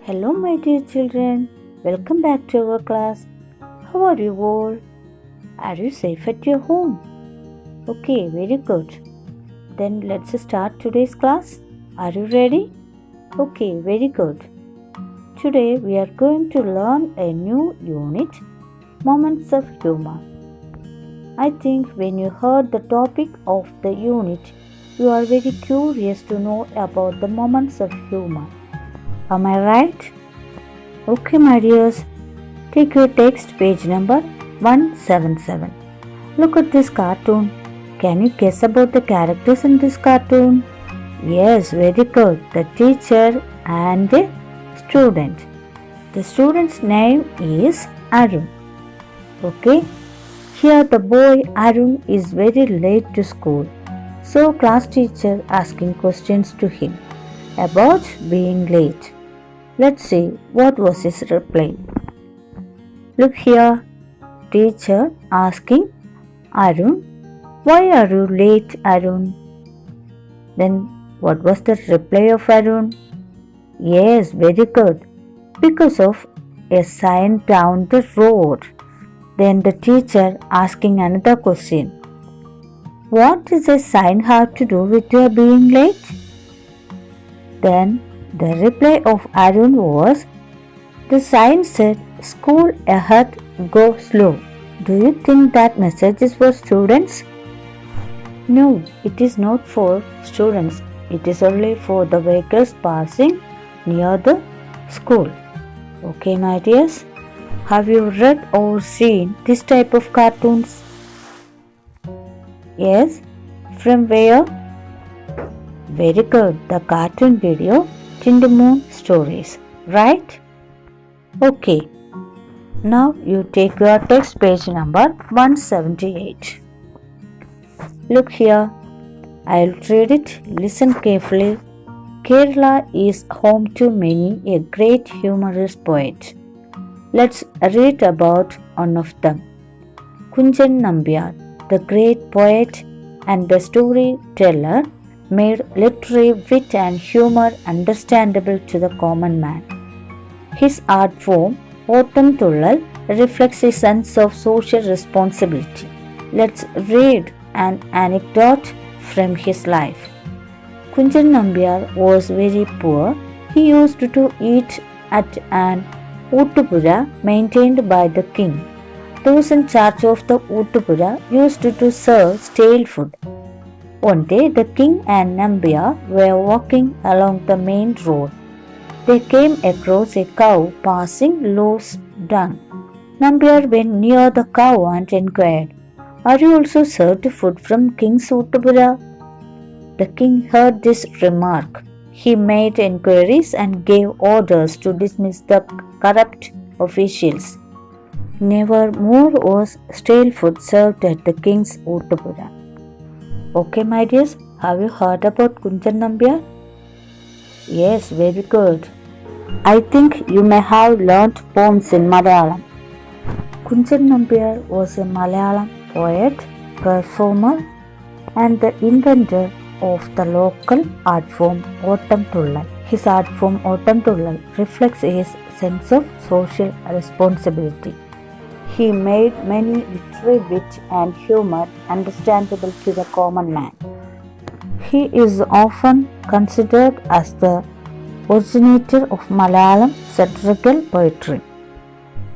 Hello, my dear children. Welcome back to our class. How are you all? Are you safe at your home? Okay, very good. Then let's start today's class. Are you ready? Okay, very good. Today we are going to learn a new unit, Moments of Humor. I think when you heard the topic of the unit, you are very curious to know about the moments of humor. Am I right? Okay, my dears, take your text page number 177. Look at this cartoon. Can you guess about the characters in this cartoon? Yes, very good. The teacher and the student. The student's name is Arun. Okay, here the boy Arun is very late to school. So class teacher asking questions to him about being late. Let's see what was his reply. Look here, teacher asking Arun, why are you late, Arun? Then what was the reply of Arun? Yes, very good. Because of a sign down the road. Then the teacher asking another question. What does a sign have to do with your being late? Then the reply of Arun was, the sign said, school ahead, go slow. Do you think that message is for students? No, it is not for students. It is only for the vehicles passing near the school. Okay, my dears, have you read or seen this type of cartoons? Yes, from where? Very good, the cartoon video Moon Stories, right? Okay, now you take your text page number 178. Look here, I'll read it, listen carefully. Kerala is home to many a great humorous poet. Let's read about one of them. Kunjan Nambiar, the great poet and the storyteller, made literary wit and humor understandable to the common man. His art form, Autumn Tullal, reflects a sense of social responsibility. Let's read an anecdote from his life. Kunjan Nambiar was very poor. He used to eat at an Uttupura maintained by the king. Those in charge of the Uttupura used to serve stale food. One day the king and Nambiar were walking along the main road. They came across a cow passing loose dung. Nambiar went near the cow and inquired, are you also served food from King's Uttupura? The king heard this remark. He made inquiries and gave orders to dismiss the corrupt officials. Never more was stale food served at the King's Uttupura. Okay, my dears, have you heard about Kunjan Nambiar? Yes, very good. I think you may have learnt poems in Malayalam. Kunjan Nambiar was a Malayalam poet, performer, and the inventor of the local art form Autumn Tullal. His art form Autumn Tullal reflects his sense of social responsibility. He made many literary wit and humor understandable to the common man. He is often considered as the originator of Malayalam satirical poetry.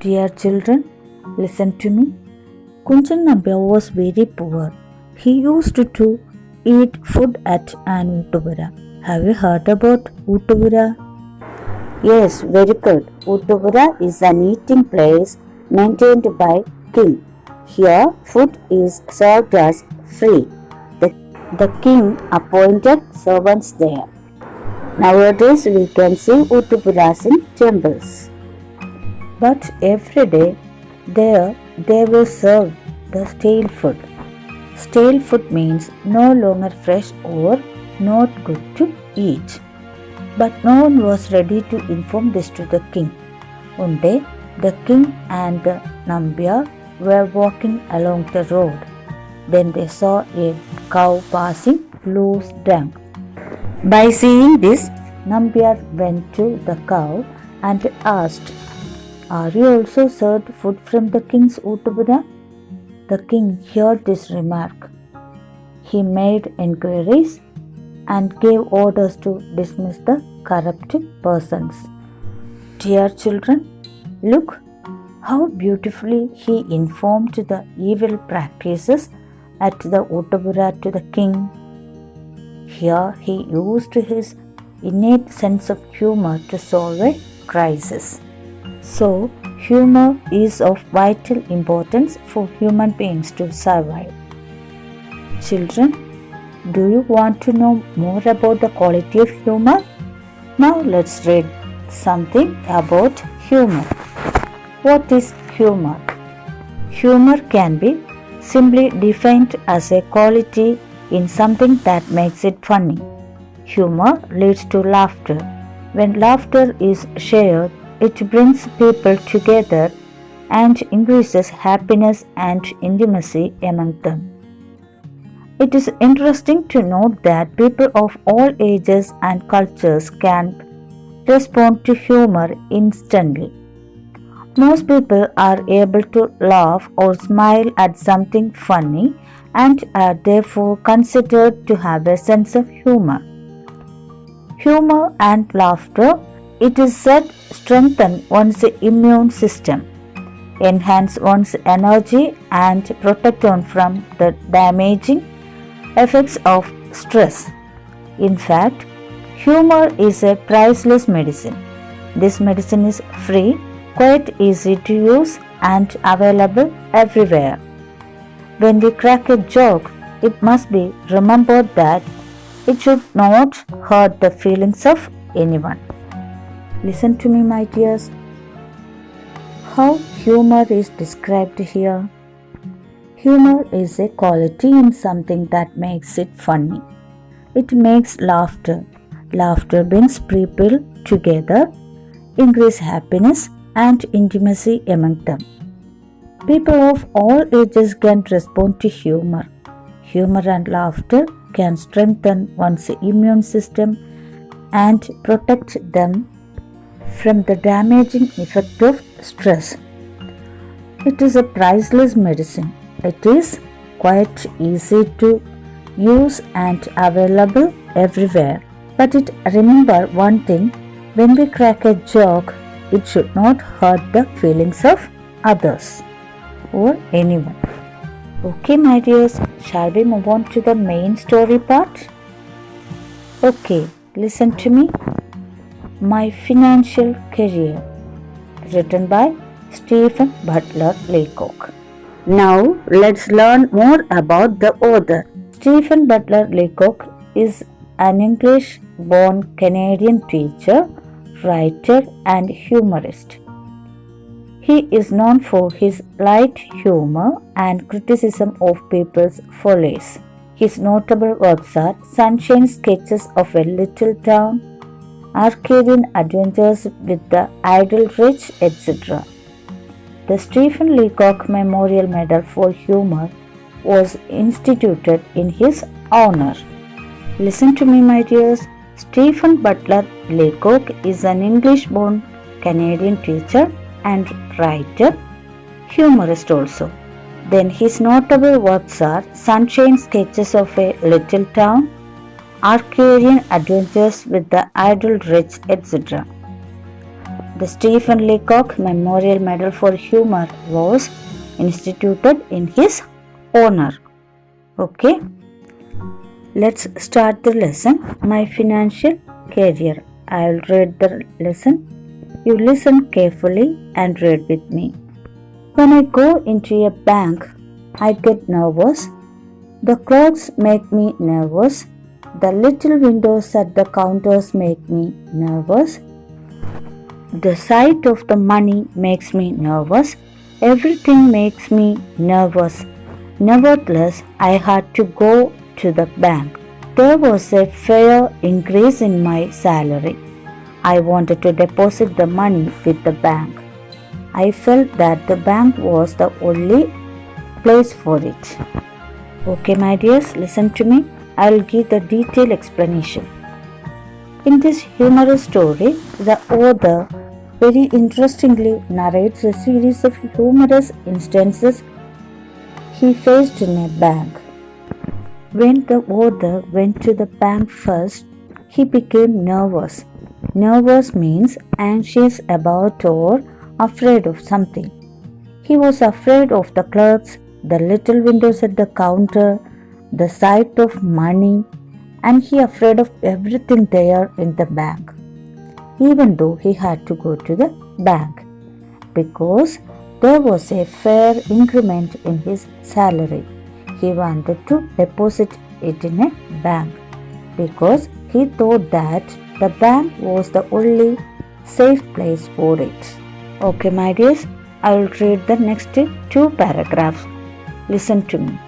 Dear children, listen to me. Kunjan Nambiar was very poor. He used to eat food at an Uttupura. Have you heard about Uttupura? Yes, very good. Uttupura is an eating place maintained by king. Here, food is served as free. The king appointed servants there. Nowadays, we can see Uttupuras in temples. But every day, there they will serve the stale food. Stale food means no longer fresh or not good to eat. But no one was ready to inform this to the king. One day, the king and the Nambiar were walking along the road. Then they saw a cow passing loose dung. By seeing this, Nambiar went to the cow and asked, "Are you also served food from the king's uttabura?" The king heard this remark. He made inquiries and gave orders to dismiss the corrupt persons. Dear children, look how beautifully he informed the evil practices at the uttabura to the king. Here he used his innate sense of humor to solve a crisis. So, humor is of vital importance for human beings to survive. Children, do you want to know more about the quality of humor? Now let's read something about humor. What is humor? Humor can be simply defined as a quality in something that makes it funny. Humor leads to laughter. When laughter is shared, it brings people together and increases happiness and intimacy among them. It is interesting to note that people of all ages and cultures can respond to humor instantly. Most people are able to laugh or smile at something funny and are therefore considered to have a sense of humor. Humor and laughter, it is said, strengthen one's immune system, enhance one's energy, and protect one from the damaging effects of stress. In fact, humor is a priceless medicine. This medicine is free, quite easy to use, and available everywhere. When we crack a joke, it must be remembered that it should not hurt the feelings of anyone. Listen to me, my dears. How humor is described here. Humor is a quality in something that makes it funny. It makes laughter. Laughter brings people together, increase happiness and intimacy among them. People of all ages can respond to humor. Humor and laughter can strengthen one's immune system and protect them from the damaging effect of stress. It is a priceless medicine. It is quite easy to use and available everywhere. But remember one thing, when we crack a joke, it should not hurt the feelings of others or anyone. Okay, my dears, shall we move on to the main story part? Okay, listen to me. My Financial Career, written by Stephen Butler Leacock. Now, let's learn more about the author. Stephen Butler Leacock is an English-born Canadian teacher, writer, and humorist. He is known for his light humor and criticism of people's follies. His notable works are Sunshine Sketches of a Little Town, Arcadian Adventures with the Idle Rich, etc. The Stephen Leacock Memorial Medal for Humor was instituted in his honor. Listen to me, my dears. Stephen Butler Leacock is an English-born Canadian teacher and writer, humorist also. Then his notable works are Sunshine Sketches of a Little Town, Arcadian Adventures with the Idle Rich, etc. The Stephen Leacock Memorial Medal for Humor was instituted in his honor. Okay, let's start the lesson. My Financial Career. I will read the lesson. You listen carefully and read with me. When I go into a bank, I get nervous. The clerks make me nervous. The little windows at the counters make me nervous. The sight of the money makes me nervous. Everything makes me nervous. Nevertheless, I had to go to the bank. There was a fair increase in my salary. I wanted to deposit the money with the bank. I felt that the bank was the only place for it. Okay, my dears, listen to me. I will give the detailed explanation. In this humorous story, the author very interestingly narrates a series of humorous instances he faced in a bank. When the author went to the bank first, he became nervous. Nervous means anxious about or afraid of something. He was afraid of the clerks, the little windows at the counter, the sight of money, and he afraid of everything there in the bank, even though he had to go to the bank, because there was a fair increment in his salary. He wanted to deposit it in a bank because he thought that the bank was the only safe place for it. Okay, my dears, I will read the next two paragraphs. Listen to me.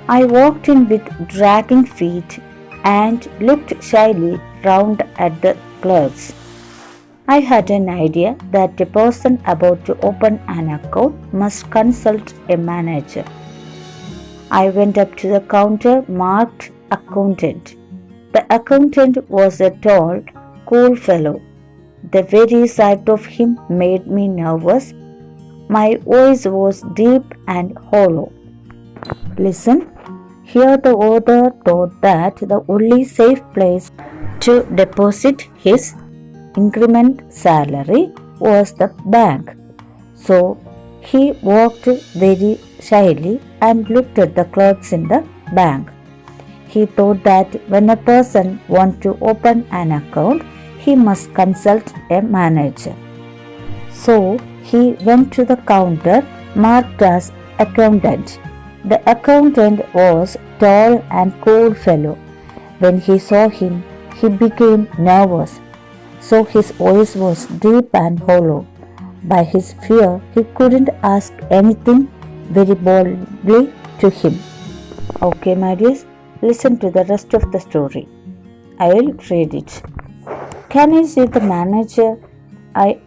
I walked in with dragging feet and looked shyly round at the clerks. I had an idea that a person about to open an account must consult a manager. I went up to the counter marked accountant. The accountant was a tall, cool fellow. The very sight of him made me nervous. My voice was deep and hollow. Listen, here the author thought that the only safe place to deposit his increment salary was the bank. So he walked very shyly and looked at the clerks in the bank. He thought that when a person wants to open an account, he must consult a manager. So he went to the counter marked as accountant. The accountant was tall and cool fellow. When he saw him, he became nervous. So his voice was deep and hollow. By his fear, he couldn't ask anything very boldly to him. Okay, my dears, listen to the rest of the story. I will read it. Can I see the manager? I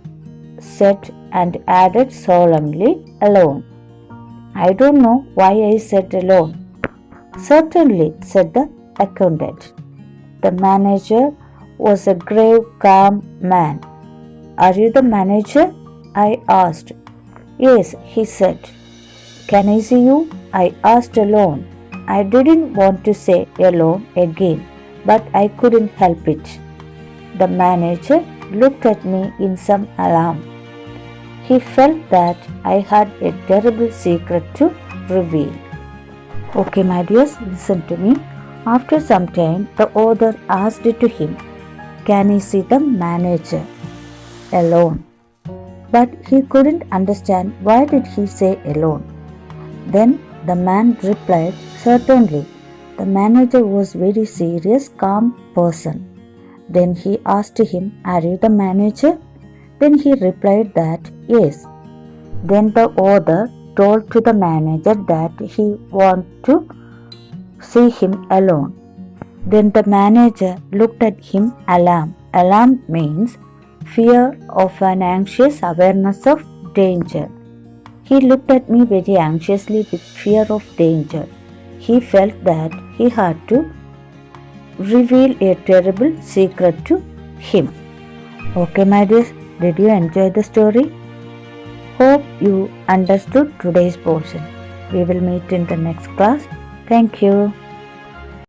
said and added solemnly, alone. I don't know why I said alone. Certainly, said the accountant. The manager was a grave, calm man. Are you the manager? I asked. Yes, he said. Can I see you? I asked alone. I didn't want to say alone again, but I couldn't help it. The manager looked at me in some alarm. He felt that I had a terrible secret to reveal. Okay, my dears, listen to me. After some time, the author asked to him, Can he see the manager? Alone. But he couldn't understand why did he say alone. Then the man replied, Certainly. The manager was very serious, calm person. Then he asked him, Are you the manager? Then he replied that, Yes. Then the author told to the manager that he wanted to see him alone. Then the manager looked at him alarmed. Alarm means fear of an anxious awareness of danger. He looked at me very anxiously with fear of danger. He felt that he had to reveal a terrible secret to him. Okay, my dears, did you enjoy the story? Hope you understood today's portion. We will meet in the next class. Thank you.